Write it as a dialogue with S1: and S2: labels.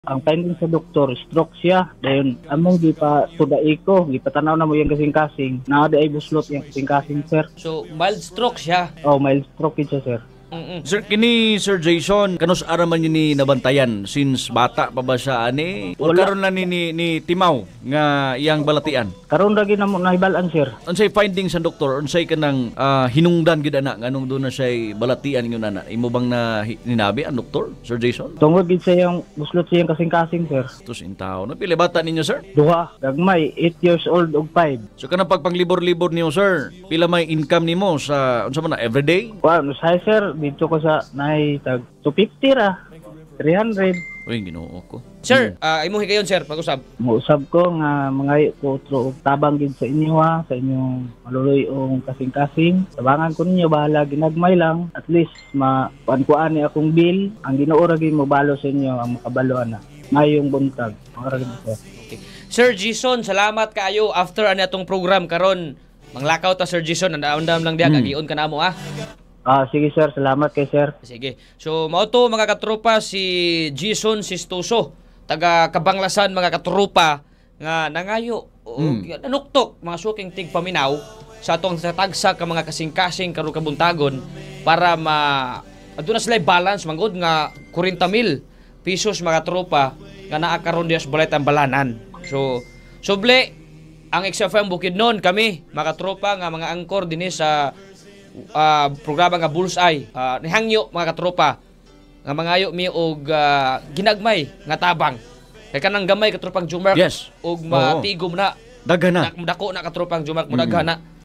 S1: Ang finding sa doktor, stroke siya. Dayon, among tudai ko, gipatanaw na mo yung kasing-kasing. Naada ay buslot yung kasing-kasing, sir.
S2: So, mild stroke siya.
S1: Oh, mild stroke siya, sir.
S3: Sir, kini Sir Jason, kanus araman niyo ni nabantayan since bata pa ba siya ani? O
S1: Wala.
S3: karon na ni Timaw nga iyang balatian?
S1: Karon ra na mo nahibalan, sir.
S3: Unsay findings sa doktor? Unsay kanang hinungdan gid ana nganong do na siya balatian ingon ana? Imo bang na ninabi ang doktor, Sir Jason?
S1: Tungod gid sa yung buslot siya yung kasing-kasing, sir.
S3: Tus intaw. No pila bata ninyo, sir?
S1: Duha, gagmay, 8 years old ug 5.
S3: So kanang pagpanglibor-libor niyo, sir, pila may income nimo sa unsa man na everyday?
S1: Wow, say, sir, dito ko sa naay tag 250 ra. 300.
S3: Uy, Ginoo ko.
S2: Sir, imo higayon sir, pag-usab.
S1: Muusab ko nga mga ko outro tabang gid sa inyo ha, sa inyong maluluyong kasing-kasing. Tabangan ko ninyo bahala ginagmay lang. At least kuan ni akong bill. Ang Ginoo ra gid mo balo sa inyo ang makabaloan na. Mayong buntag. Ora gid, sir.
S2: Okay. Sir Jason, salamat kaayo after ani atong program karon. Manglakaw ta Sir Jason, andam lang diha kagion ka namo ha.
S1: Sige sir, salamat kay sir.
S2: Sige. So, mao to mga katropa si Jason Sistoso, taga Kabanglasan mga katropa nga nangayo nanuktok mga suking tig paminaw sa atong tagsa ka mga kasing-kasing karon kabuntagon para aduna sila balance manggod nga 40,000 pesos mga tropa nga naa karon diha sa Balay Balanan. So, suble ang XFM Bukidnon kami mga tropa nga mga angkor dinhi sa programa nga Bullseye, nihangyo mga katropa nga mangayo mi og ginagmay nga tabang kay kanang gamay katropang Jumark
S3: Yes.
S2: og matigom na
S3: Daghan na.
S2: dako na katropang Jumark mo daghan na